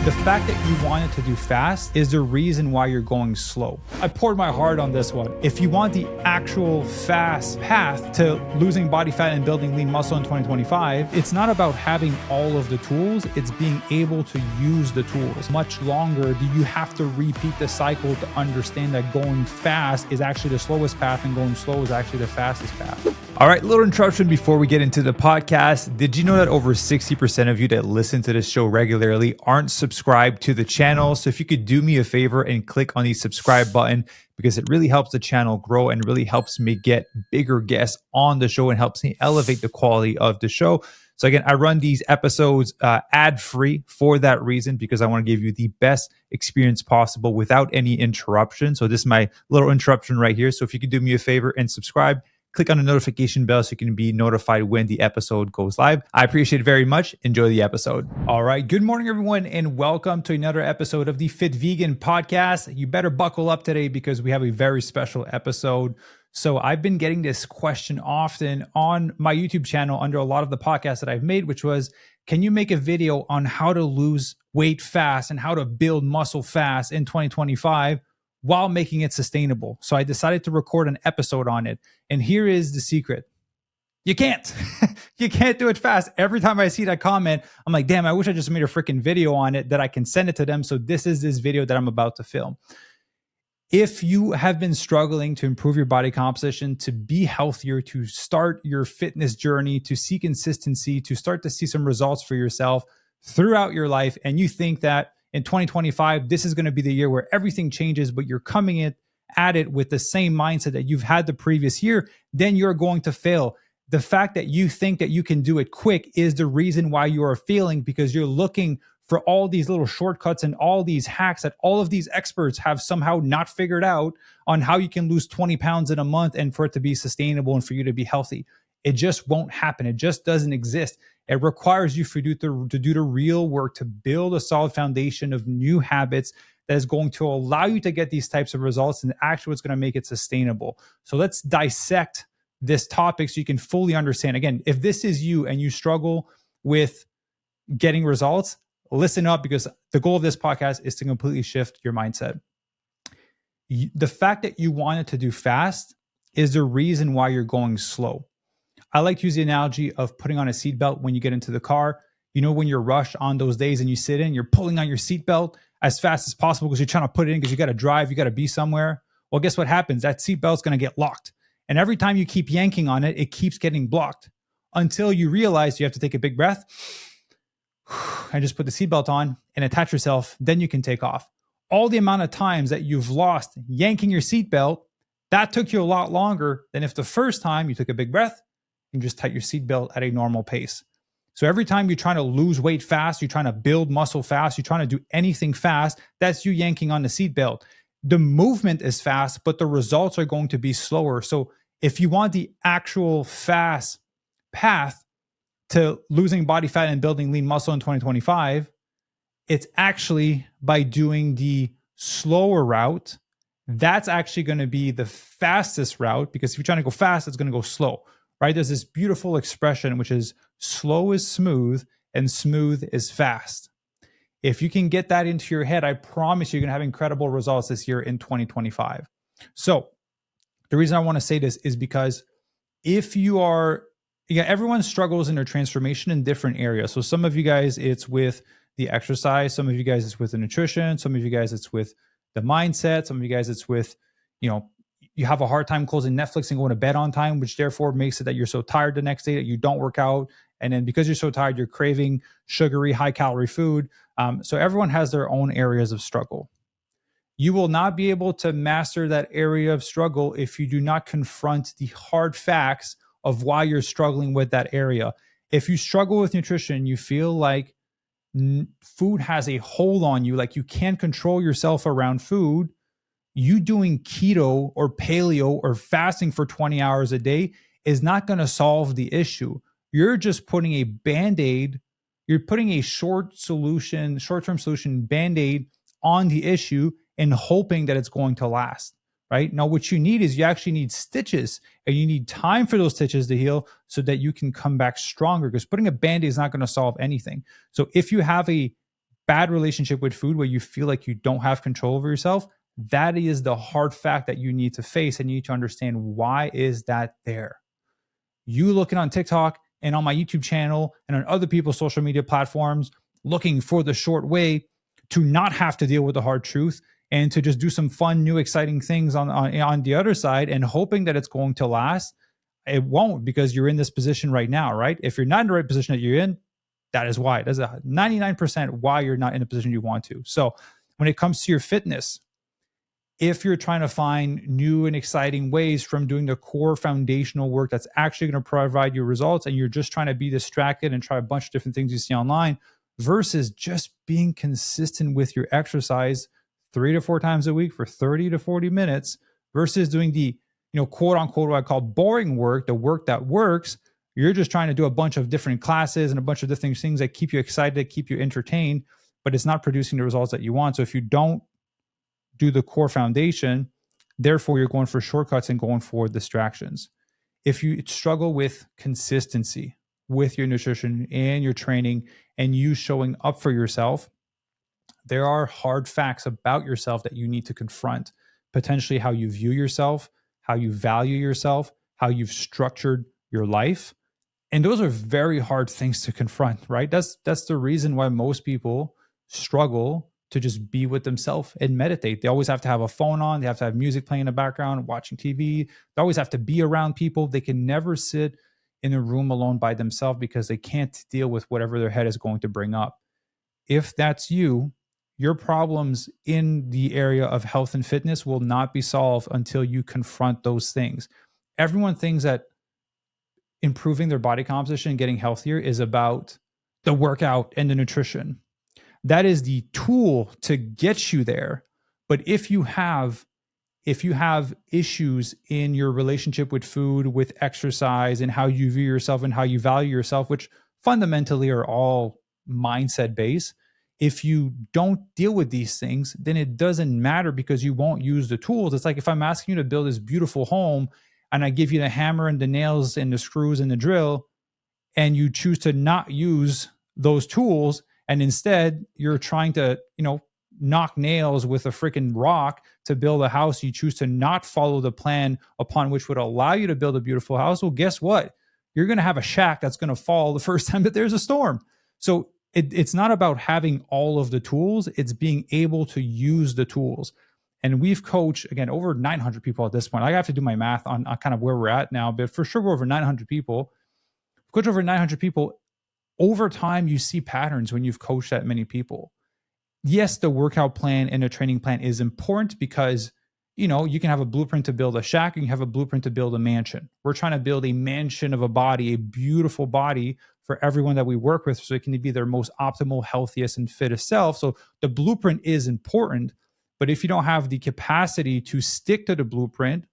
The fact that you want it to do fast is the reason why you're going slow. I poured my heart on this one. If you want the actual fast path to losing body fat and building lean muscle in 2025, it's not about having all of the tools, it's being able to use the tools. Much longer do you have to repeat the cycle to understand that going fast is actually the slowest path and going slow is actually the fastest path. All right, little interruption before we get into the podcast. Did you know that over 60% of you that listen to this show regularly aren't subscribed to the channel? So if you could do me a favor and click on the subscribe button, because it really helps the channel grow and really helps me get bigger guests on the show and helps me elevate the quality of the show. So again, I run these episodes ad-free for that reason, because I want to give you the best experience possible without any interruption. So this is my little interruption right here. So if you could do me a favor and subscribe, click on the notification bell so you can be notified when the episode goes live. I appreciate it very much. Enjoy the episode. All right. Good morning, everyone, and welcome to another episode of the Fit Vegan Podcast. You better buckle up today because we have a very special episode. So I've been getting this question often on my YouTube channel under a lot of the podcasts that I've made, which was, can you make a video on how to lose weight fast and how to build muscle fast in 2025? While making it sustainable. So I decided to record an episode on it. And here is the secret. You can't. You can't do it fast. Every time I see that comment, I'm like, damn, I wish I just made a freaking video on it that I can send it to them. So this is this video that I'm about to film. If you have been struggling to improve your body composition, to be healthier, to start your fitness journey, to see consistency, to start to see some results for yourself throughout your life, and you think that in 2025, this is going to be the year where everything changes, but you're coming at it with the same mindset that you've had the previous year, then you're going to fail. The fact that you think that you can do it quick is the reason why you are failing, because you're looking for all these little shortcuts and all these hacks that all of these experts have somehow not figured out on how you can lose 20 pounds in a month and for it to be sustainable and for you to be healthy. It just won't happen. It just doesn't exist. It requires you to do the real work to build a solid foundation of new habits that is going to allow you to get these types of results and actually what's going to make it sustainable. So let's dissect this topic so you can fully understand. Again, if this is you and you struggle with getting results, listen up, because the goal of this podcast is to completely shift your mindset. The fact that you want it to do fast is the reason why you're going slow. I like to use the analogy of putting on a seatbelt when you get into the car. You know, when you're rushed on those days and you sit in, you're pulling on your seatbelt as fast as possible because you're trying to put it in because you got to drive, you got to be somewhere. Well, guess what happens? That seatbelt's going to get locked. And every time you keep yanking on it, it keeps getting blocked until you realize you have to take a big breath and just put the seatbelt on and attach yourself. Then you can take off. All the amount of times that you've lost yanking your seatbelt, that took you a lot longer than if the first time you took a big breath and just tighten your seatbelt at a normal pace. So every time you're trying to lose weight fast, you're trying to build muscle fast, you're trying to do anything fast, that's you yanking on the seatbelt. The movement is fast, but the results are going to be slower. So if you want the actual fast path to losing body fat and building lean muscle in 2025, it's actually by doing the slower route. That's actually going to be the fastest route, because if you're trying to go fast, it's going to go slow. Right? There's this beautiful expression, which is slow is smooth and smooth is fast. If you can get that into your head, I promise you're going to have incredible results this year in 2025. So the reason I want to say this is because if you are, everyone struggles in their transformation in different areas. So some of you guys, it's with the exercise. Some of you guys, it's with the nutrition. Some of you guys, it's with the mindset. Some of you guys, it's with, you have a hard time closing Netflix and going to bed on time, which therefore makes it that you're so tired the next day that you don't work out. And then because you're so tired, you're craving sugary, high-calorie food. So everyone has their own areas of struggle. You will not be able to master that area of struggle if you do not confront the hard facts of why you're struggling with that area. If you struggle with nutrition, you feel like food has a hold on you, like you can't control yourself around food, you doing keto or paleo or fasting for 20 hours a day is not going to solve the issue. You're just putting a Band-Aid, you're putting a short-term solution Band-Aid on the issue and hoping that it's going to last, right? Now, what you need is you actually need stitches, and you need time for those stitches to heal so that you can come back stronger, because putting a Band-Aid is not going to solve anything. So if you have a bad relationship with food where you feel like you don't have control over yourself, that is the hard fact that you need to face, and you need to understand, why is that there? You looking on TikTok and on my YouTube channel and on other people's social media platforms, looking for the short way to not have to deal with the hard truth and to just do some fun, new, exciting things on the other side, and hoping that it's going to last. It won't, because you're in this position right now, right? If you're not in the right position that you're in, that is why. That's a 99% why you're not in a position you want to. So when it comes to your fitness, if you're trying to find new and exciting ways from doing the core foundational work that's actually going to provide you results, and you're just trying to be distracted and try a bunch of different things you see online, versus just being consistent with your exercise 3 to 4 times a week for 30 to 40 minutes, versus doing the, quote unquote, what I call boring work, the work that works. You're just trying to do a bunch of different classes and a bunch of different things that keep you excited, keep you entertained, but it's not producing the results that you want. So if you don't do the core foundation, therefore you're going for shortcuts and going for distractions. If you struggle with consistency with your nutrition and your training, and you showing up for yourself, there are hard facts about yourself that you need to confront. Potentially how you view yourself, how you value yourself, how you've structured your life. And those are very hard things to confront, right? That's the reason why most people struggle to just be with themselves and meditate. They always have to have a phone on, they have to have music playing in the background, watching TV. They always have to be around people. They can never sit in a room alone by themselves because they can't deal with whatever their head is going to bring up. If that's you, your problems in the area of health and fitness will not be solved until you confront those things. Everyone thinks that improving their body composition and getting healthier is about the workout and the nutrition. That is the tool to get you there. But if you have issues in your relationship with food, with exercise, and how you view yourself and how you value yourself, which fundamentally are all mindset based, if you don't deal with these things, then it doesn't matter, because you won't use the tools. It's like if I'm asking you to build this beautiful home and I give you the hammer and the nails and the screws and the drill, and you choose to not use those tools, and instead you're trying to, knock nails with a freaking rock to build a house. You choose to not follow the plan upon which would allow you to build a beautiful house. Well, guess what? You're going to have a shack that's going to fall the first time that there's a storm. So it's not about having all of the tools. It's being able to use the tools. And we've coached, again, over 900 people at this point. I have to do my math on kind of where we're at now, but for sure we're over 900 people. Coach over 900 people. Over time, you see patterns when you've coached that many people. Yes, the workout plan and a training plan is important, because you can have a blueprint to build a shack, you can have a blueprint to build a mansion. We're trying to build a mansion of a body, a beautiful body for everyone that we work with, so it can be their most optimal, healthiest, and fittest self. So the blueprint is important, but if you don't have the capacity to stick to the blueprint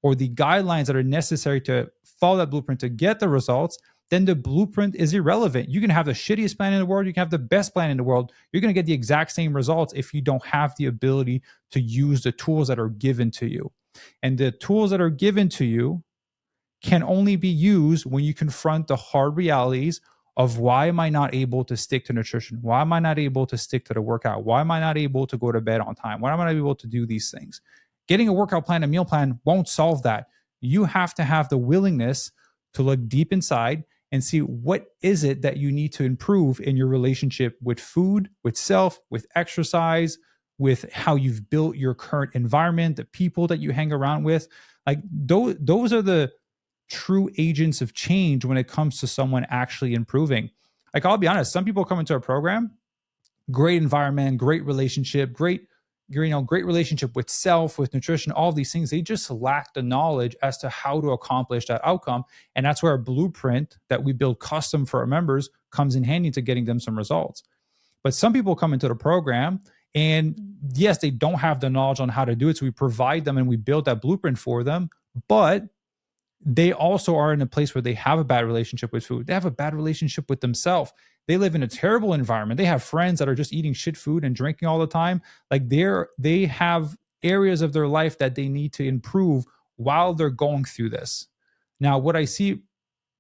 or the guidelines that are necessary to follow that blueprint to get the results, then the blueprint is irrelevant. You can have the shittiest plan in the world, you can have the best plan in the world. You're going to get the exact same results if you don't have the ability to use the tools that are given to you. And the tools that are given to you can only be used when you confront the hard realities of, why am I not able to stick to nutrition? Why am I not able to stick to the workout? Why am I not able to go to bed on time? Why am I not able to do these things? Getting a workout plan, a meal plan won't solve that. You have to have the willingness to look deep inside and see, what is it that you need to improve in your relationship with food, with self, with exercise, with how you've built your current environment, the people that you hang around with. Like those are the true agents of change when it comes to someone actually improving. Like, I'll be honest, some people come into our program, great environment, great relationship, great relationship with self, with nutrition, all of these things. They just lack the knowledge as to how to accomplish that outcome. And that's where our blueprint that we build custom for our members comes in handy to getting them some results. But some people come into the program and yes, they don't have the knowledge on how to do it. So we provide them and we build that blueprint for them. But they also are in a place where they have a bad relationship with food. They have a bad relationship with themselves. They live in a terrible environment. They have friends that are just eating shit food and drinking all the time. Like they have areas of their life that they need to improve while they're going through this. Now, what I see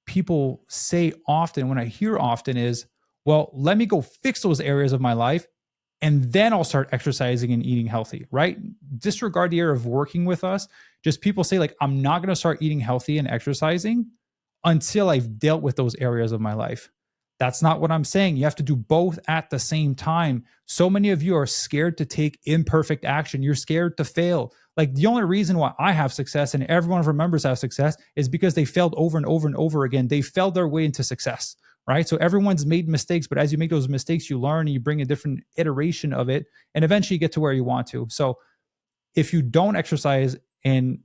people say often, when I hear often, is, well, let me go fix those areas of my life and then I'll start exercising and eating healthy, right? Disregard the area of working with us. Just people say, like, I'm not going to start eating healthy and exercising until I've dealt with those areas of my life. That's not what I'm saying. You have to do both at the same time. So many of you are scared to take imperfect action. You're scared to fail. Like, the only reason why I have success and every one of our members have success is because they failed over and over and over again. They failed their way into success, right? So everyone's made mistakes, but as you make those mistakes, you learn and you bring a different iteration of it, and eventually you get to where you want to. So if you don't exercise and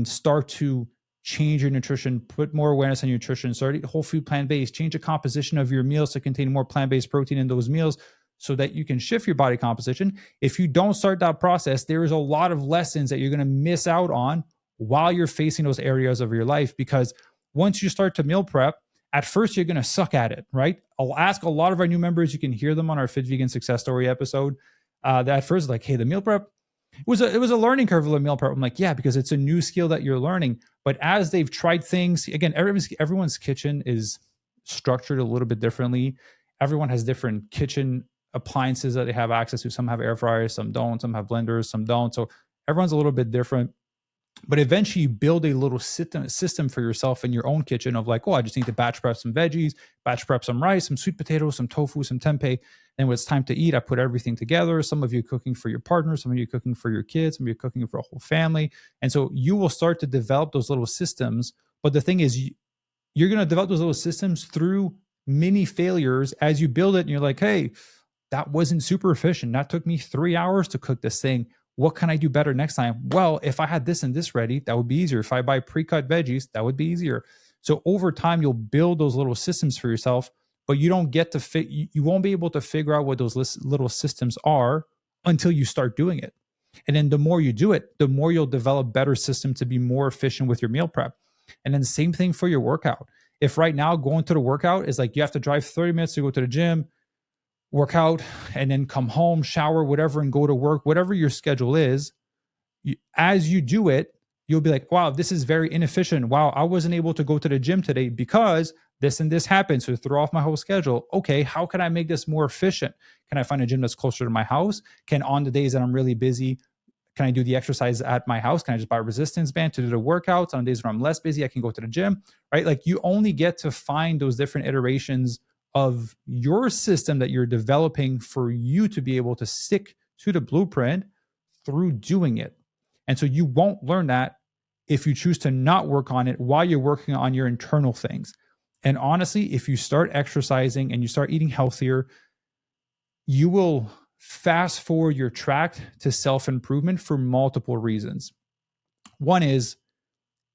start to change your nutrition, put more awareness on your nutrition, start eating whole food, plant-based, change the composition of your meals to contain more plant-based protein in those meals so that you can shift your body composition. If you don't start that process, there is a lot of lessons that you're going to miss out on while you're facing those areas of your life, because once you start to meal prep, at first you're going to suck at it, right? I'll ask a lot of our new members, you can hear them on our Fit Vegan Success Story episode, that at first like, hey, the meal prep, it was a learning curve of a meal prep. I'm like, yeah, because it's a new skill that you're learning. But as they've tried things, again, everyone's kitchen is structured a little bit differently. Everyone has different kitchen appliances that they have access to. Some have air fryers, some don't. Some have blenders, some don't. So everyone's a little bit different. But eventually you build a little system for yourself in your own kitchen of like, oh, I just need to batch prep some veggies, batch prep some rice, some sweet potatoes, some tofu, some tempeh. And when it's time to eat, I put everything together. Some of you cooking for your partner, some of you cooking for your kids, some of you cooking for a whole family. And so you will start to develop those little systems. But the thing is, you're going to develop those little systems through mini failures as you build it. And you're like, hey, that wasn't super efficient. That took me 3 hours to cook this thing. What can I do better next time? Well, if I had this and this ready, that would be easier. If I buy pre-cut veggies, that would be easier. So over time, you'll build those little systems for yourself, but you don't get to you won't be able to figure out what those little systems are until you start doing it. And then the more you do it, the more you'll develop better systems to be more efficient with your meal prep. And then the same thing for your workout. If right now going to the workout is like you have to drive 30 minutes to go to the gym, work out, and then come home, shower, whatever, and go to work, whatever your schedule is, as you do it, you'll be like, wow, this is very inefficient. Wow, I wasn't able to go to the gym today because this and this happened. So throw off my whole schedule. Okay, how can I make this more efficient? Can I find a gym that's closer to my house? Can on the days that I'm really busy, can I do the exercise at my house? Can I just buy a resistance band to do the workouts? On days when I'm less busy, I can go to the gym, right? Like you only get to find those different iterations of your system that you're developing for you to be able to stick to the blueprint through doing it. And so you won't learn that if you choose to not work on it while you're working on your internal things. And honestly, if you start exercising and you start eating healthier, you will fast forward your track to self-improvement for multiple reasons. One is,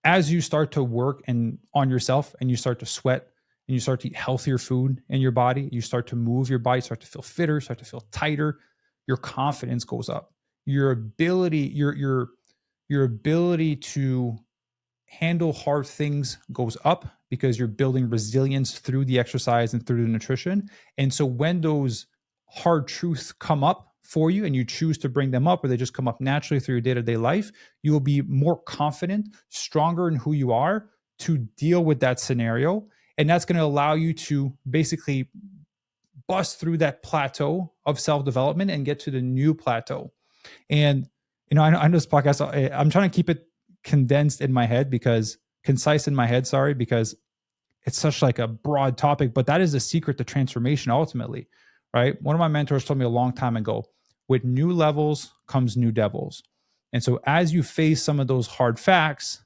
as you start to work on yourself and you start to sweat and you start to eat healthier food in your body, you start to move your body, start to feel fitter, start to feel tighter, your confidence goes up. Your ability to handle hard things goes up because you're building resilience through the exercise and through the nutrition. And so when those hard truths come up for you and you choose to bring them up, or they just come up naturally through your day-to-day life, you will be more confident, stronger in who you are to deal with that scenario. And that's going to allow you to basically bust through that plateau of self-development and get to the new plateau. And, I know this podcast, I'm trying to keep it condensed in my head concise in my head, because it's such like a broad topic, but that is the secret to transformation ultimately, right? One of my mentors told me a long time ago, with new levels comes new devils. And so as you face some of those hard facts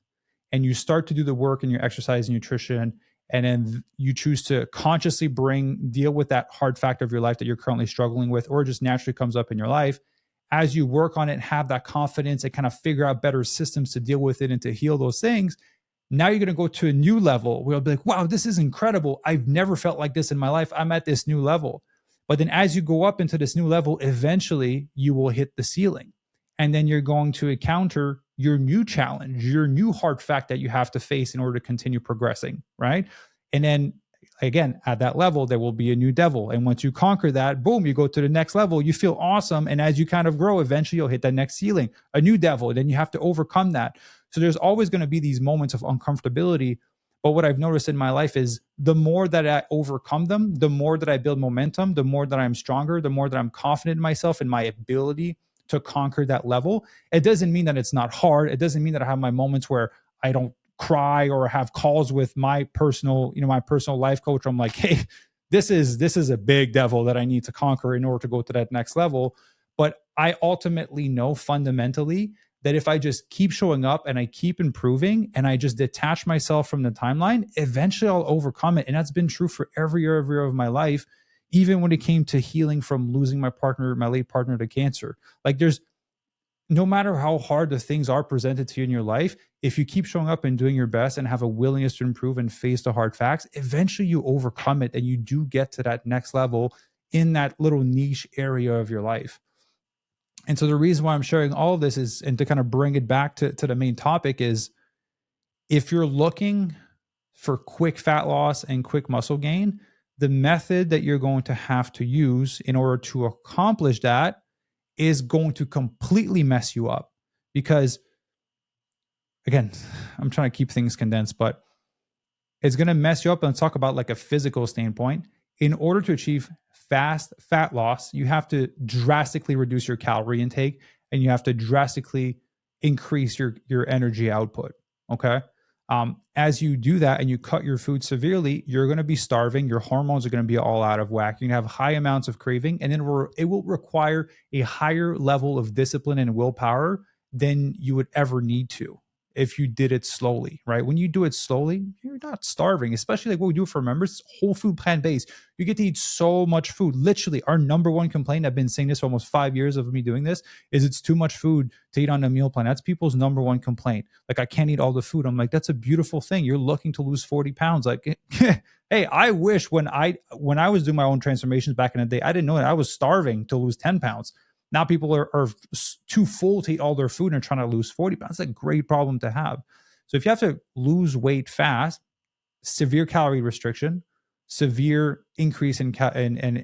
and you start to do the work in your exercise and nutrition, and then you choose to consciously deal with that hard fact of your life that you're currently struggling with, or just naturally comes up in your life, as you work on it and have that confidence and kind of figure out better systems to deal with it and to heal those things, now you're going to go to a new level where you'll be like, wow, this is incredible. I've never felt like this in my life. I'm at this new level. But then as you go up into this new level, eventually you will hit the ceiling. And then you're going to encounter your new challenge, your new hard fact that you have to face in order to continue progressing, right? And then again, at that level, there will be a new devil. And once you conquer that, boom, you go to the next level, you feel awesome. And as you kind of grow, eventually you'll hit that next ceiling, a new devil. And then you have to overcome that. So there's always going to be these moments of uncomfortability. But what I've noticed in my life is the more that I overcome them, the more that I build momentum, the more that I'm stronger, the more that I'm confident in myself and my ability to conquer that level. It doesn't mean that it's not hard. It doesn't mean that I have my moments where I don't cry or have calls with my personal, my personal life coach. I'm like, hey, this is a big devil that I need to conquer in order to go to that next level. But I ultimately know fundamentally that if I just keep showing up and I keep improving and I just detach myself from the timeline, eventually I'll overcome it. And that's been true for every year of my life, even when it came to healing from losing my partner, my late partner, to cancer. Like, there's no matter how hard the things are presented to you in your life, if you keep showing up and doing your best and have a willingness to improve and face the hard facts, eventually you overcome it and you do get to that next level in that little niche area of your life. And so the reason why I'm sharing all of this is, and to kind of bring it back to the main topic, is if you're looking for quick fat loss and quick muscle gain, the method that you're going to have to use in order to accomplish that is going to completely mess you up. Because again, I'm trying to keep things condensed, but it's going to mess you up. And let's talk about like a physical standpoint. In order to achieve fast fat loss, you have to drastically reduce your calorie intake and you have to drastically increase your energy output. Okay. As you do that and you cut your food severely, you're going to be starving. Your hormones are going to be all out of whack. You're going to have high amounts of craving, and then it will require a higher level of discipline and willpower than you would ever need to if you did it slowly, right? When you do it slowly, you're not starving, especially like what we do for members, whole food, plant-based. You get to eat so much food. Literally, our number one complaint, I've been saying this for almost 5 years of me doing this, is it's too much food to eat on a meal plan. That's people's number one complaint. Like, I can't eat all the food. I'm like, that's a beautiful thing. You're looking to lose 40 pounds. Like, hey, I wish when I was doing my own transformations back in the day, I didn't know that I was starving to lose 10 pounds. Now people are too full to eat all their food and are trying to lose 40 pounds. That's a great problem to have. So if you have to lose weight fast, severe calorie restriction, severe increase in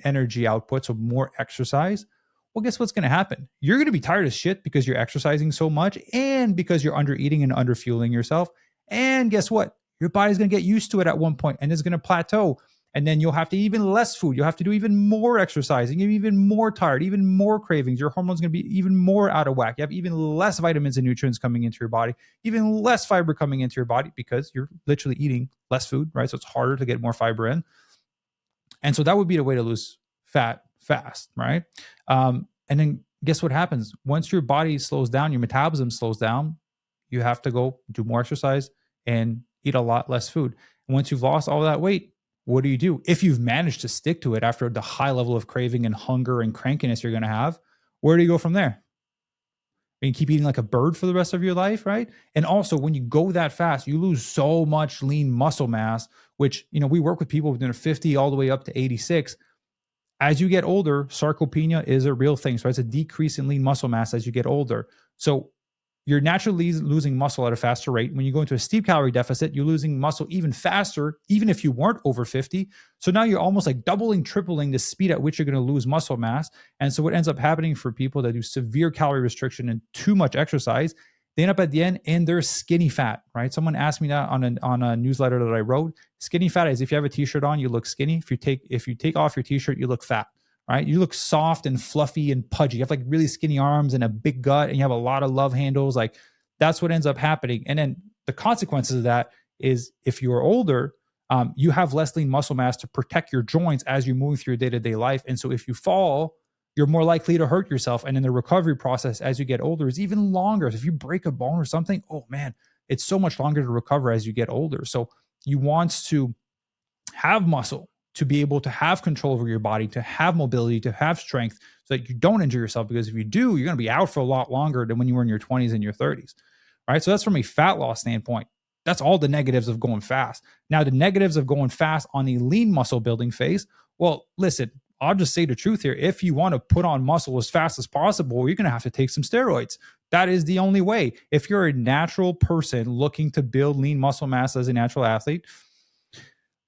energy output, so more exercise, well, guess what's going to happen? You're going to be tired of shit because you're exercising so much and because you're under eating and under fueling yourself. And guess what? Your body's going to get used to it at one point and it's going to plateau. And then you'll have to eat even less food. You'll have to do even more exercising. You're even more tired, even more cravings. Your hormones are going to be even more out of whack. You have even less vitamins and nutrients coming into your body, even less fiber coming into your body because you're literally eating less food, right? So it's harder to get more fiber in. And so that would be the way to lose fat fast, right? And then guess what happens? Once your body slows down, your metabolism slows down, you have to go do more exercise and eat a lot less food. And once you've lost all that weight, what do? If you've managed to stick to it after the high level of craving and hunger and crankiness you're going to have, where do you go from there? You keep eating like a bird for the rest of your life, right? And also, when you go that fast, you lose so much lean muscle mass, which, we work with people within 50 all the way up to 86. As you get older, sarcopenia is a real thing. So it's a decrease in lean muscle mass as you get older. So you're naturally losing muscle at a faster rate. When you go into a steep calorie deficit, you're losing muscle even faster, even if you weren't over 50. So now you're almost like doubling, tripling the speed at which you're going to lose muscle mass. And so what ends up happening for people that do severe calorie restriction and too much exercise, they end up at the end and they're skinny fat, right? Someone asked me that on a newsletter that I wrote. Skinny fat is if you have a t-shirt on, you look skinny. If you take off your t-shirt, you look fat. Right? You look soft and fluffy and pudgy. You have like really skinny arms and a big gut and you have a lot of love handles. Like, that's what ends up happening. And then the consequences of that is if you're older, you have less lean muscle mass to protect your joints as you're moving through your day-to-day life. And so if you fall, you're more likely to hurt yourself. And then the recovery process as you get older is even longer. So if you break a bone or something, oh man, it's so much longer to recover as you get older. So you want to have muscle to be able to have control over your body, to have mobility, to have strength so that you don't injure yourself. Because if you do, you're going to be out for a lot longer than when you were in your 20s and your 30s. All right. So that's from a fat loss standpoint. That's all the negatives of going fast. Now, the negatives of going fast on a lean muscle building phase. Well, listen, I'll just say the truth here. If you want to put on muscle as fast as possible, you're going to have to take some steroids. That is the only way. If you're a natural person looking to build lean muscle mass as a natural athlete,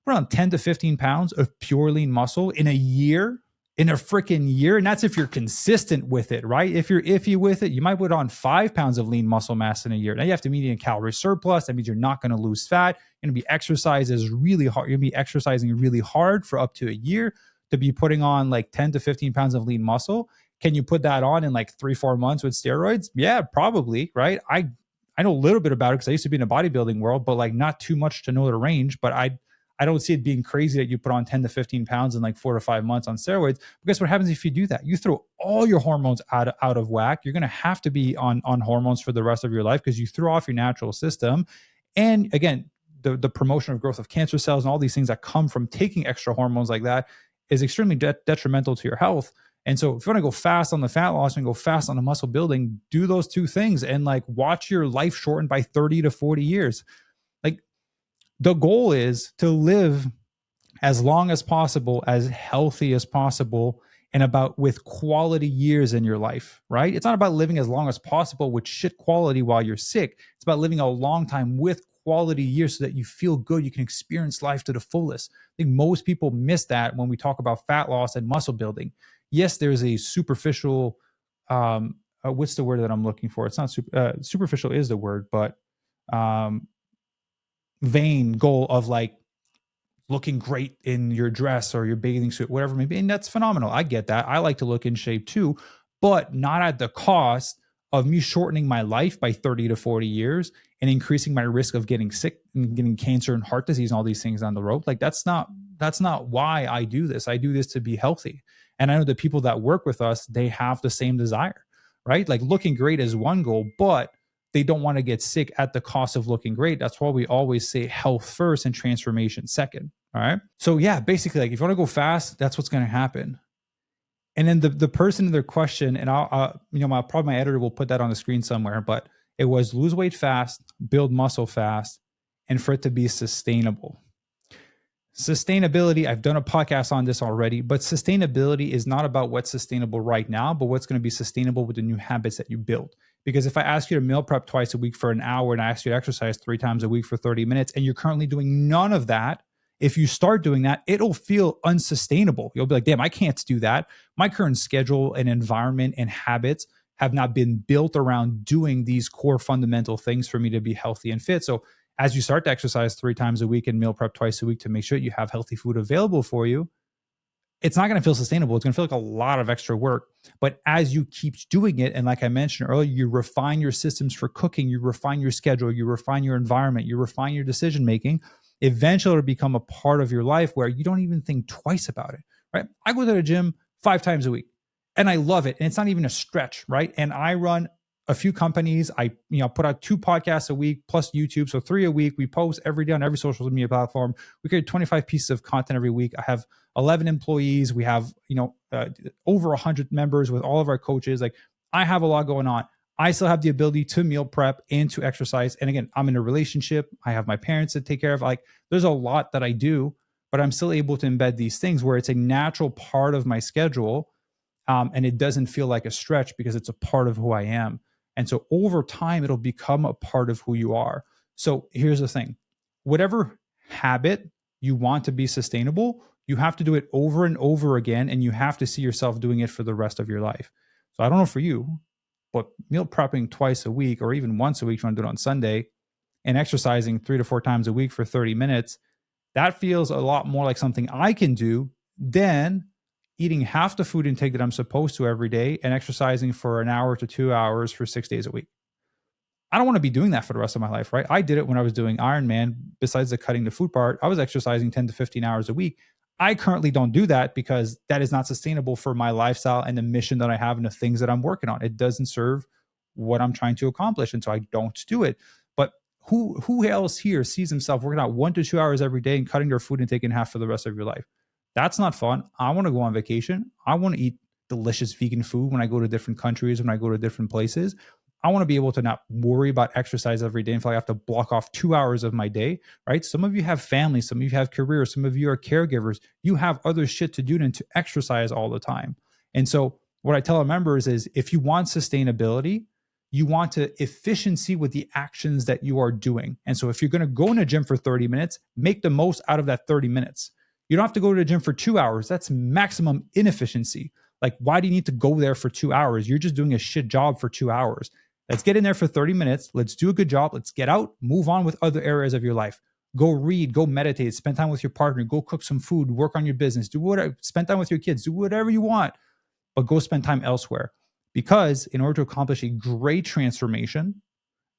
around 10 to 15 pounds of pure lean muscle in a year in a freaking year. And that's if you're consistent with it, right? If you're iffy with it, you might put on 5 pounds of lean muscle mass in a year. Now you have to meet a calorie surplus. That means you're not going to lose fat. You're going to be exercises really hard. You're going to be exercising really hard for up to a year to be putting on like 10 to 15 pounds of lean muscle. Can you put that on in like 3-4 months with steroids? Yeah, probably, right? I know a little bit about it because I used to be in the bodybuilding world, but like not too much to know the range. But I don't see it being crazy that you put on 10 to 15 pounds in like 4 to 5 months on steroids. Because what happens if you do that? You throw all your hormones out of whack. You're going to have to be on hormones for the rest of your life because you threw off your natural system. And again, the promotion of growth of cancer cells and all these things that come from taking extra hormones like that is extremely detrimental to your health. And so if you want to go fast on the fat loss and go fast on the muscle building, do those two things and like watch your life shorten by 30 to 40 years. Like the goal is to live as long as possible, as healthy as possible, and about with quality years in your life, right? It's not about living as long as possible with shit quality while you're sick. It's about living a long time with quality years so that you feel good, you can experience life to the fullest. I think most people miss that when we talk about fat loss and muscle building. Yes, there's a superficial, what's the word that I'm looking for? It's not superficial is the word, but vain goal of like looking great in your dress or your bathing suit, whatever it may be. And that's phenomenal. I get that. I like to look in shape too, but not at the cost of me shortening my life by 30 to 40 years and increasing my risk of getting sick and getting cancer and heart disease and all these things on the road. Like that's not why I do this. I do this to be healthy. And I know the people that work with us, they have the same desire, right? Like looking great is one goal, but they don't want to get sick at the cost of looking great. That's why we always say health first and transformation second. All right. So yeah, basically, like if you want to go fast, that's what's going to happen. And then the person in their question, and probably my editor will put that on the screen somewhere, but it was lose weight fast, build muscle fast, and for it to be sustainable. Sustainability, I've done a podcast on this already, but sustainability is not about what's sustainable right now, but what's going to be sustainable with the new habits that you build. Because if I ask you to meal prep twice a week for an hour and I ask you to exercise 3 times a week for 30 minutes and you're currently doing none of that, if you start doing that, it'll feel unsustainable. You'll be like, damn, I can't do that. My current schedule and environment and habits have not been built around doing these core fundamental things for me to be healthy and fit. So as you start to exercise 3 times a week and meal prep twice a week to make sure you have healthy food available for you, it's not going to feel sustainable. It's going to feel like a lot of extra work. But as you keep doing it, and like I mentioned earlier, you refine your systems for cooking, you refine your schedule, you refine your environment, you refine your decision making, eventually it'll become a part of your life where you don't even think twice about it, right? I go to the gym 5 times a week and I love it. And it's not even a stretch, right? And I run a few companies. I put out 2 podcasts a week plus YouTube. So 3 a week. We post every day on every social media platform. We create 25 pieces of content every week. I have 11 employees. We have, over 100 members with all of our coaches. Like I have a lot going on. I still have the ability to meal prep and to exercise. And again, I'm in a relationship. I have my parents to take care of. Like there's a lot that I do, but I'm still able to embed these things where it's a natural part of my schedule. And it doesn't feel like a stretch because it's a part of who I am. And so over time, it'll become a part of who you are. So here's the thing. Whatever habit you want to be sustainable, you have to do it over and over again. And you have to see yourself doing it for the rest of your life. So I don't know for you, but meal prepping twice a week or even once a week if you want to do it on Sunday and exercising 3 to 4 times a week for 30 minutes, that feels a lot more like something I can do than eating half the food intake that I'm supposed to every day and exercising for an hour to 2 hours for 6 days a week. I don't want to be doing that for the rest of my life, right? I did it when I was doing Ironman. Besides the cutting the food part, I was exercising 10 to 15 hours a week. I currently don't do that because that is not sustainable for my lifestyle and the mission that I have and the things that I'm working on. It doesn't serve what I'm trying to accomplish. And so I don't do it. But who else here sees himself working out 1 to 2 hours every day and cutting their food intake in half for the rest of your life? That's not fun. I want to go on vacation. I want to eat delicious vegan food when I go to different countries, when I go to different places. I want to be able to not worry about exercise every day and feel like I have to block off 2 hours of my day, right? Some of you have families, some of you have careers, some of you are caregivers. You have other shit to do than to exercise all the time. And so what I tell our members is if you want sustainability, you want to efficiency with the actions that you are doing. And so if you're going to go in a gym for 30 minutes, make the most out of that 30 minutes. You don't have to go to the gym for 2 hours. That's maximum inefficiency. Like, why do you need to go there for 2 hours? You're just doing a shit job for 2 hours. Let's get in there for 30 minutes. Let's do a good job. Let's get out, move on with other areas of your life. Go read, go meditate, spend time with your partner, go cook some food, work on your business, do whatever, spend time with your kids, do whatever you want, but go spend time elsewhere. Because in order to accomplish a great transformation,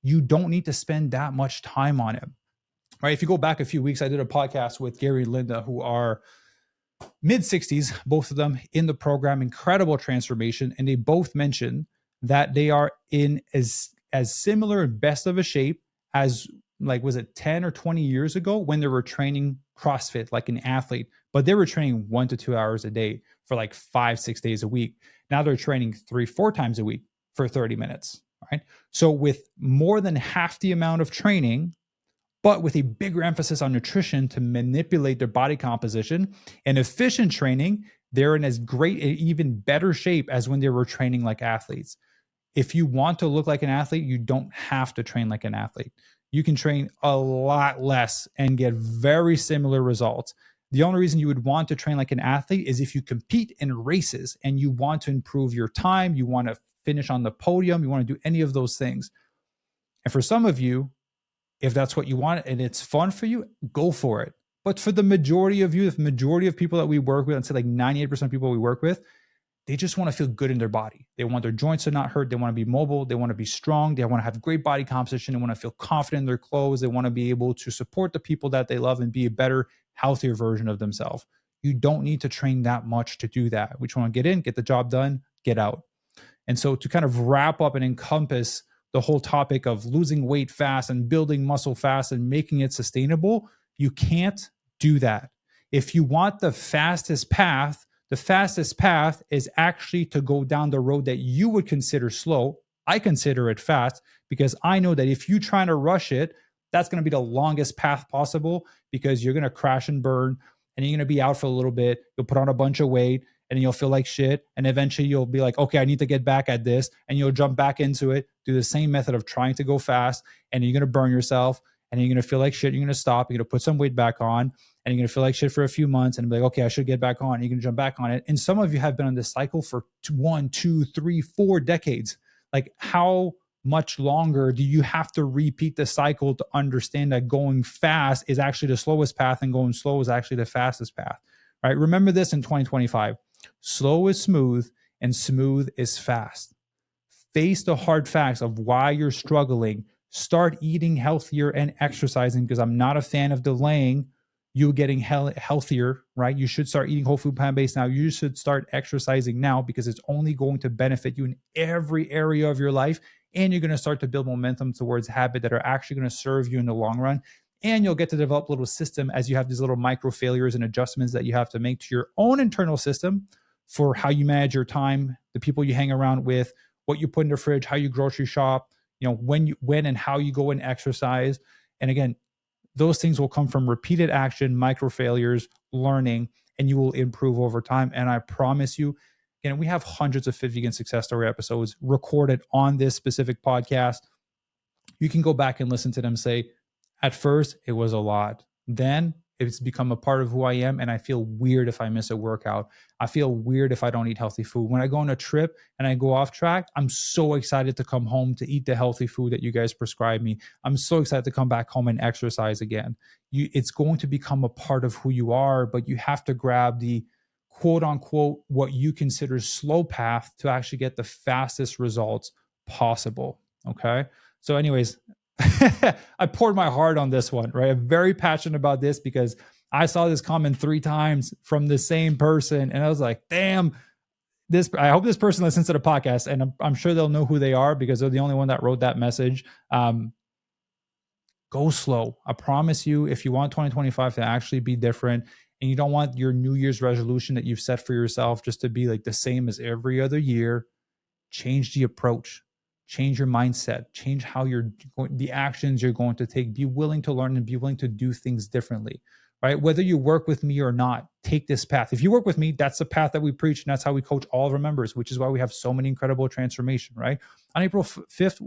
you don't need to spend that much time on it. Right? If you go back a few weeks, I did a podcast with Gary and Linda, who are mid 60s, both of them in the program, incredible transformation. And they both mentioned that they are in as similar and best of a shape as, like, was it 10 or 20 years ago when they were training CrossFit like an athlete, but they were training 1 to 2 hours a day for like 5-6 days a week. Now they're training 3-4 times a week for 30 minutes, right? So with more than half the amount of training, but with a bigger emphasis on nutrition to manipulate their body composition and efficient training, they're in as great, even better shape as when they were training like athletes. If you want to look like an athlete, you don't have to train like an athlete. You can train a lot less and get very similar results. The only reason you would want to train like an athlete is if you compete in races and you want to improve your time, you want to finish on the podium, you want to do any of those things. And for some of you, if that's what you want and it's fun for you, go for it. But for the majority of you, the majority of people that we work with, I'd say like 98% of people we work with, they just want to feel good in their body. They want their joints to not hurt. They want to be mobile. They want to be strong. They want to have great body composition. They want to feel confident in their clothes. They want to be able to support the people that they love and be a better, healthier version of themselves. You don't need to train that much to do that. We just want to get in, get the job done, get out. And so to kind of wrap up and encompass the whole topic of losing weight fast and building muscle fast and making it sustainable, you can't do that. If you want the fastest path is actually to go down the road that you would consider slow. I consider it fast because I know that if you try to rush it, that's going to be the longest path possible because you're going to crash and burn and you're going to be out for a little bit. You'll put on a bunch of weight and you'll feel like shit. And eventually you'll be like, okay, I need to get back at this. And you'll jump back into it, do the same method of trying to go fast. And you're going to burn yourself and you're going to feel like shit. You're going to stop. You're going to put some weight back on and you're going to feel like shit for a few months and be like, okay, I should get back on. And you're going to jump back on it. And some of you have been on this cycle for 1, 2, 3, 4 decades. Like, how much longer do you have to repeat the cycle to understand that going fast is actually the slowest path and going slow is actually the fastest path, right? Remember this in 2025. Slow is smooth and smooth is fast. Face the hard facts of why you're struggling. Start eating healthier and exercising, because I'm not a fan of delaying you getting healthier, right? You should start eating whole food plant-based now. You should start exercising now because it's only going to benefit you in every area of your life. And you're going to start to build momentum towards habits that are actually going to serve you in the long run. And you'll get to develop a little system as you have these little micro failures and adjustments that you have to make to your own internal system for how you manage your time, the people you hang around with, what you put in the fridge, how you grocery shop, when and how you go and exercise. And again, those things will come from repeated action, micro failures, learning, and you will improve over time. And I promise you, again, we have hundreds of Fit Vegan success story episodes recorded on this specific podcast. You can go back and listen to them say, at first, it was a lot. Then it's become a part of who I am. And I feel weird if I miss a workout. I feel weird if I don't eat healthy food. When I go on a trip and I go off track, I'm so excited to come home to eat the healthy food that you guys prescribe me. I'm so excited to come back home and exercise again. It's going to become a part of who you are, but you have to grab the quote unquote, what you consider slow path to actually get the fastest results possible. Okay. So anyways, I poured my heart on this one, right? I'm very passionate about this because I saw this comment 3 times from the same person. And I was like, damn, I hope this person listens to the podcast, and I'm sure they'll know who they are because they're the only one that wrote that message. Go slow. I promise you, if you want 2025 to actually be different and you don't want your New Year's resolution that you've set for yourself just to be like the same as every other year, change the approach. Change your mindset, change how the actions you're going to take. Be willing to learn and be willing to do things differently, right? Whether you work with me or not, take this path. If you work with me, that's the path that we preach. And that's how we coach all of our members, which is why we have so many incredible transformation, right? On April 1st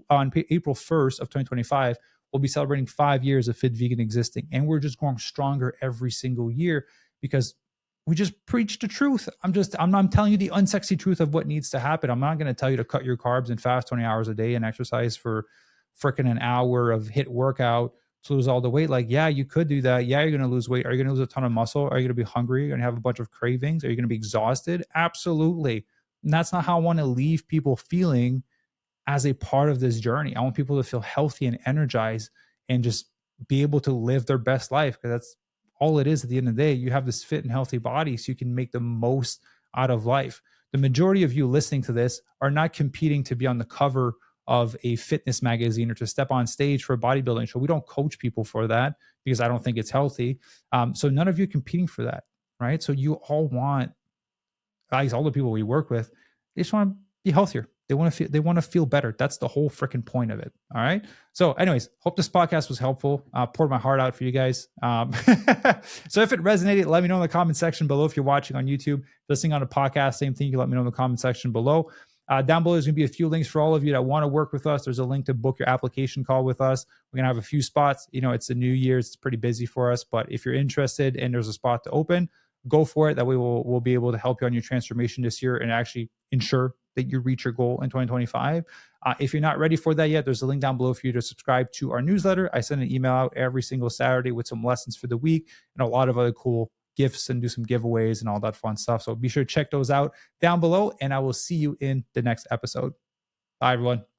of 2025, we'll be celebrating 5 years of Fit Vegan existing. And we're just growing stronger every single year because we just preach the truth. I'm telling you the unsexy truth of what needs to happen. I'm not going to tell you to cut your carbs and fast 20 hours a day and exercise for freaking an hour of hit workout to lose all the weight. Like, yeah, you could do that. Yeah, you're going to lose weight. Are you going to lose a ton of muscle? Are you going to be hungry? Are you going to have a bunch of cravings? Are you going to be exhausted? Absolutely. And that's not how I want to leave people feeling as a part of this journey. I want people to feel healthy and energized and just be able to live their best life, because that's all it is at the end of the day. You have this fit and healthy body so you can make the most out of life. The majority of you listening to this are not competing to be on the cover of a fitness magazine or to step on stage for a bodybuilding show. We don't coach people for that because I don't think it's healthy. So none of you are competing for that, right? So you all want, at least all the people we work with, they just want to be healthier. They want to feel better. That's the whole freaking point of it. All right. So, anyways, hope this podcast was helpful. Poured my heart out for you guys. So if it resonated, let me know in the comment section below. If you're watching on YouTube, listening on a podcast, same thing. You can let me know in the comment section below. Down below, there's going to be a few links for all of you that want to work with us. There's a link to book your application call with us. We're going to have a few spots. It's the new year. It's pretty busy for us. But if you're interested and there's a spot to open, go for it. That way we'll be able to help you on your transformation this year and actually ensure that you reach your goal in 2025. If you're not ready for that yet, there's a link down below for you to subscribe to our newsletter. I send an email out every single Saturday with some lessons for the week and a lot of other cool gifts, and do some giveaways and all that fun stuff. So be sure to check those out down below, and I will see you in the next episode. Bye, everyone.